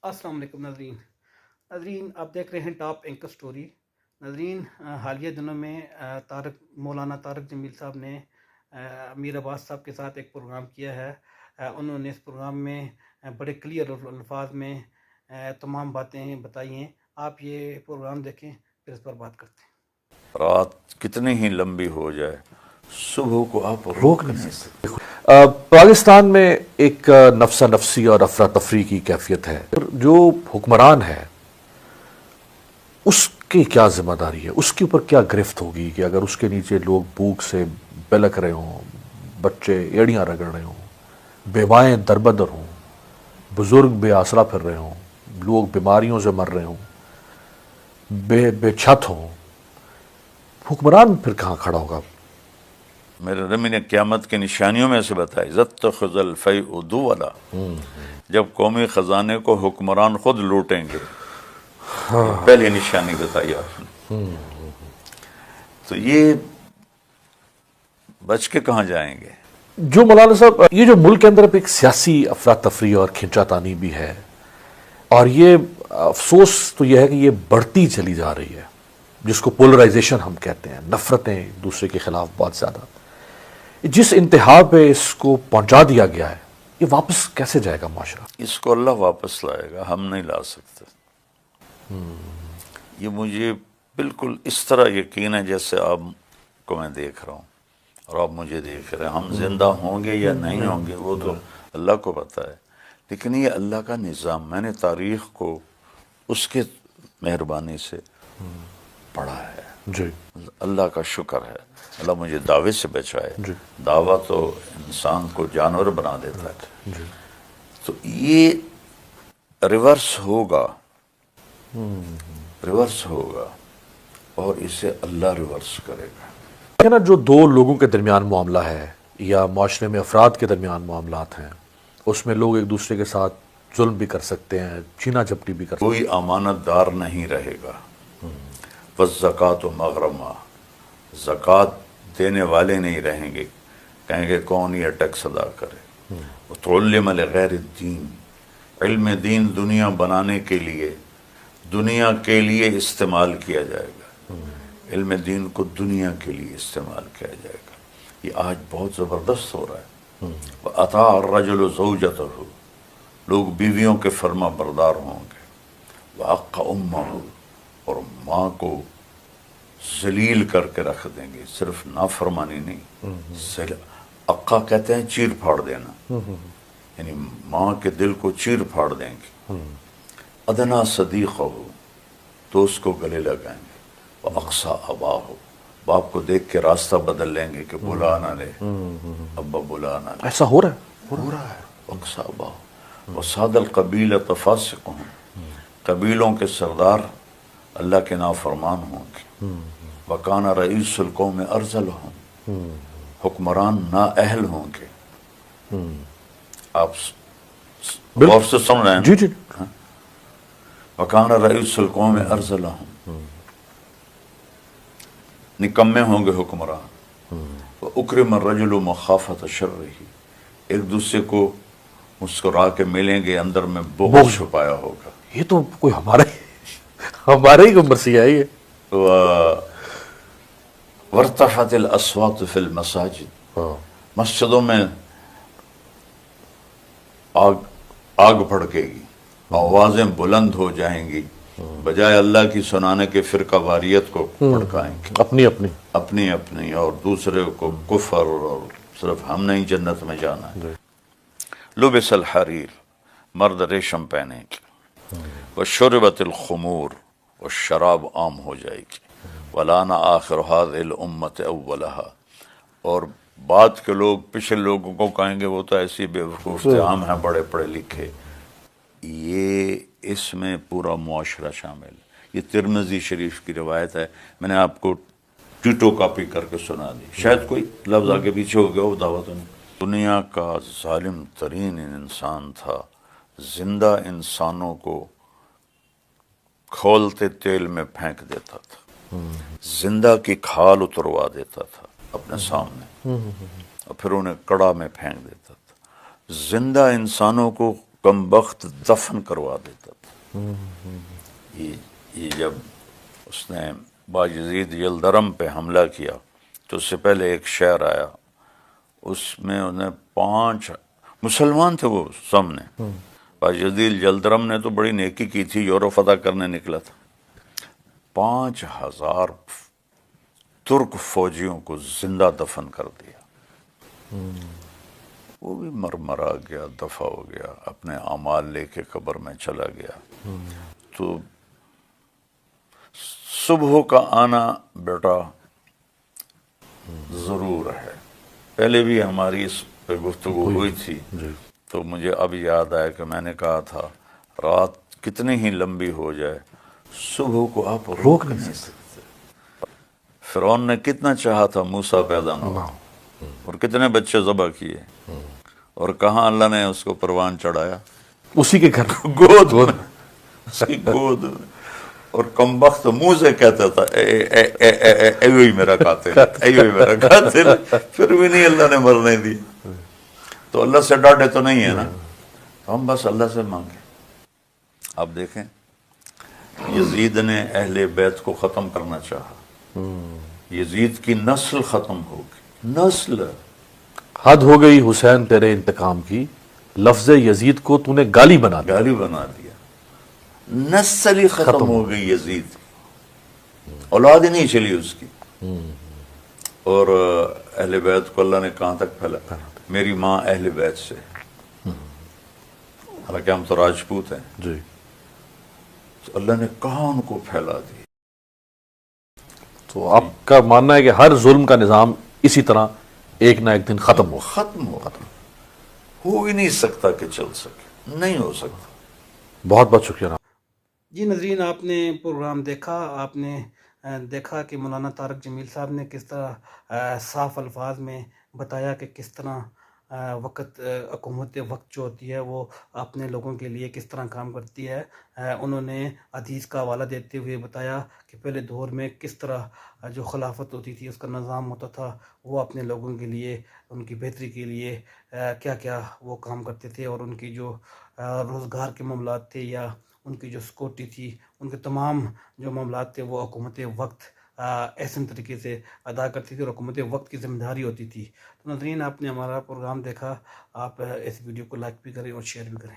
السلام علیکم ناظرین آپ دیکھ رہے ہیں ٹاپ اینکر سٹوری. ناظرین حالیہ دنوں میں مولانا طارق جمیل صاحب نے امیر عباس صاحب کے ساتھ ایک پروگرام کیا ہے. انہوں نے اس پروگرام میں بڑے کلیئر الفاظ میں تمام باتیں بتائی ہیں. آپ یہ پروگرام دیکھیں پھر اس پر بات کرتے ہیں. رات کتنی ہی لمبی ہو جائے صبح کو آپ روک نہیں سکتے. پاکستان میں ایک نفسا نفسی اور افراتفری کی کیفیت ہے. جو حکمران ہے اس کی کیا ذمہ داری ہے، اس کے اوپر کیا گرفت ہوگی کہ اگر اس کے نیچے لوگ بھوک سے بلک رہے ہوں، بچے ایڑیاں رگڑ رہے ہوں، بیوائیں دربدر ہوں، بزرگ بے آسرا پھر رہے ہوں، لوگ بیماریوں سے مر رہے ہوں، بے چھت ہوں، حکمران پھر کہاں کھڑا ہوگا؟ میرے رب نے قیامت کی نشانیوں میں سے بتائی زتخذ الفیء دولا، جب قومی خزانے کو حکمران خود لوٹیں گے. پہلی نشانی بتائی آپ نے. تو یہ بچ کے کہاں جائیں گے؟ جو مولانا صاحب یہ جو ملک کے اندر ایک سیاسی افراتفری اور کھینچا تانی بھی ہے، اور یہ افسوس تو یہ ہے کہ یہ بڑھتی چلی جا رہی ہے، جس کو پولرائزیشن ہم کہتے ہیں، نفرتیں ایک دوسرے کے خلاف بہت زیادہ. جس انتہا پہ اس کو پہنچا دیا گیا ہے، یہ واپس کیسے جائے گا معاشرہ؟ اس کو اللہ واپس لائے گا، ہم نہیں لا سکتے. یہ مجھے بالکل اس طرح یقین ہے جیسے آپ کو میں دیکھ رہا ہوں اور آپ مجھے دیکھ رہے ہیں. ہم زندہ ہوں گے یا نہیں ہوں گے وہ تو اللہ کو پتہ ہے، لیکن یہ اللہ کا نظام. میں نے تاریخ کو اس کے مہربانی سے پڑھا ہے. جی اللہ کا شکر ہے، اللہ مجھے دعوے سے بچائے. جی. دعویٰ تو انسان کو جانور بنا دیتا ہے. جی. تو یہ ریورس ہوگا، ریورس ہوگا اور اسے اللہ ریورس کرے گا. کہ نا جو دو لوگوں کے درمیان معاملہ ہے یا معاشرے میں افراد کے درمیان معاملات ہیں، اس میں لوگ ایک دوسرے کے ساتھ ظلم بھی کر سکتے ہیں، چینا چپٹی بھی کر سکتے کوئی امانت دار نہیں رہے گا. والزکوٰۃ مغرمہ، زکوٰۃ دینے والے نہیں رہیں گے. کہیں گے کون یہ ٹیکس ادا کرے. وتعلم لغیر الدین، علم دین دنیا بنانے کے لیے، دنیا کے لیے استعمال کیا جائے گا. علم دین کو دنیا کے لیے استعمال کیا جائے گا. یہ آج بہت زبردست ہو رہا ہے. وَأَطَاعَ الرَّجُلُ زَوْجَتَهُ، لوگ بیویوں کے فرما بردار ہوں گے. وَأَقَّ أُمَّهُ، اور ماں کو ذلیل کر کے رکھ دیں گے. صرف نافرمانی نہیں، اقا کہتے ہیں چیر پھاڑ دینا، یعنی ماں کے دل کو چیر پھاڑ دیں گے. ادنا صدیقہ، تو اس کو گلے لگائیں گے. وَأَقْصَى أَبَاهُ، باپ کو دیکھ کے راستہ بدل لیں گے کہ بلا نہ لے، ابا بلا نہ لے. ایسا ہو رہا ہے، ہو رہا ہے. وَأَقْصَى أَبَاهُ وَصَادَ الْقَبِيلَةَ فَاسِقُهُمْ، قبیلوں کے سردار اللہ کے نافرمان ہوں گے. وَكَانَ رئیس القوم أَرْذَلَهُمْ، حکمران نااہل ہوں گے. آپ غور سے سن رہے ہیں؟ جی جی. وَكَانَ رئیس القوم أَرْذَلَهُمْ، نکمے ہوں گے حکمران. وَأُكْرِمَ الرَّجُلُ مَخَافَةَ شَرِّهِ، ایک دوسرے کو مسکرا کے ملیں گے، اندر میں بغض چھپایا ہوگا. یہ تو کوئی ہمارا ہی کوئی مرثیہ ہے. یہ وارتفعت الاصوات فی المساجد، مسجدوں میں آگ بھڑکے گی، آوازیں بلند ہو جائیں گی. بجائے اللہ کی سنانے کے فرقہ واریت کو بھڑکائیں گے، اپنی اپنی اپنی اپنی، اور دوسرے کو کفر اور صرف ہم نہیں جنت میں جانا ہے. لبس الحریر، مرد ریشم پہنے گی. وشربت الخمور، اور شراب عام ہو جائے گی. ولان آخر هذه الامة اولها، اور بعد کے لوگ پچھلے لوگوں کو کہیں گے وہ تو ایسی بے وقوف تھے، ہم ہیں بڑے پڑھے لکھے. یہ اس میں پورا معاشرہ شامل ہے. یہ ترمذی شریف کی روایت ہے، میں نے آپ کو ٹیٹو کاپی کر کے سنا دی، شاید کوئی لفظ آگے پیچھے ہو گیا وہ دعوت نہیں. دنیا کا ظالم ترین انسان تھا، زندہ انسانوں کو کھولتے تیل میں پھینک دیتا تھا، زندہ کی کھال اتروا دیتا تھا اپنے سامنے اور پھر انہیں کڑا میں پھینک دیتا تھا. زندہ انسانوں کو کم بخت دفن کروا دیتا تھا. یہ جب اس نے باجزید یلدرم پہ حملہ کیا تو اس سے پہلے ایک شعر آیا، اس میں انہیں 5 مسلمان تھے وہ سامنے. باجزید یلدرم نے تو بڑی نیکی کی تھی، یورپ فتح کرنے نکلا تھا. 5000 ترک فوجیوں کو زندہ دفن کر دیا. وہ بھی مرمرا گیا، دفع ہو گیا، اپنے اعمال لے کے قبر میں چلا گیا. تو صبح کا آنا بیٹا ضرور ہے. پہلے بھی ہماری اس پہ گفتگو ہوئی تھی، تو مجھے اب یاد آیا کہ میں نے کہا تھا رات کتنی ہی لمبی ہو جائے صبح کو آپ روک نہیں سکتے. فرعون نے کتنا چاہا تھا موسیٰ پیدا نہ ہو، اور کتنے بچے ذبح کیے، اور کہاں اللہ نے اس کو پروان چڑھایا؟ اسی کے گھر گود میں، اس کی گود میں. اور کمبخت منہ سے کہتا تھا اے وہی میرا قاتل، اے وہی میرا قاتل، پھر بھی نہیں اللہ نے مرنے دی. تو اللہ سے ڈاٹے تو نہیں ہے نا، ہم بس اللہ سے مانگے. اب دیکھیں یزید نے اہل بیت کو ختم کرنا چاہا، یزید کی نسل ختم ہوگی. نسل حد ہو گئی حسین تیرے انتقام کی، لفظ یزید کو تو نے گالی بنا دیا. گالی بنا دیا، نسل ہی ختم ہو گئی یزید کی، اولاد ہی نہیں چلی اس کی. اور اہل بیت کو اللہ نے کہاں تک پھیلا؟ میری ماں اہل بیت سے، حالانکہ ہم تو راجپوت ہیں. جی تو اللہ نے کہاں ان کو پھیلا دی. تو آپ کا ماننا ہے کہ ہر ظلم کا نظام اسی طرح ایک نہ ایک دن ختم ہو. ختم ہو ہی نہیں سکتا کہ چل سکے، نہیں ہو سکتا. بہت بہت شکریہ. جی ناظرین، آپ نے پروگرام دیکھا، آپ نے دیکھا کہ مولانا طارق جمیل صاحب نے کس طرح صاف الفاظ میں بتایا کہ کس طرح حکومت وقت جو ہوتی ہے وہ اپنے لوگوں کے لیے کس طرح کام کرتی ہے. انہوں نے حدیث کا حوالہ دیتے ہوئے بتایا کہ پہلے دور میں کس طرح جو خلافت ہوتی تھی، اس کا نظام ہوتا تھا، وہ اپنے لوگوں کے لیے، ان کی بہتری کے لیے کیا کیا وہ کام کرتے تھے، اور ان کی جو روزگار کے معاملات تھے یا ان کی جو سکیورٹی تھی، ان کے تمام جو معاملات تھے وہ حکومت وقت احسن طریقے سے ادا کرتی تھی، اور حکومت وقت کی ذمہ داری ہوتی تھی. تو ناظرین، آپ نے ہمارا پروگرام دیکھا، آپ اس ویڈیو کو لائک بھی کریں اور شیئر بھی کریں.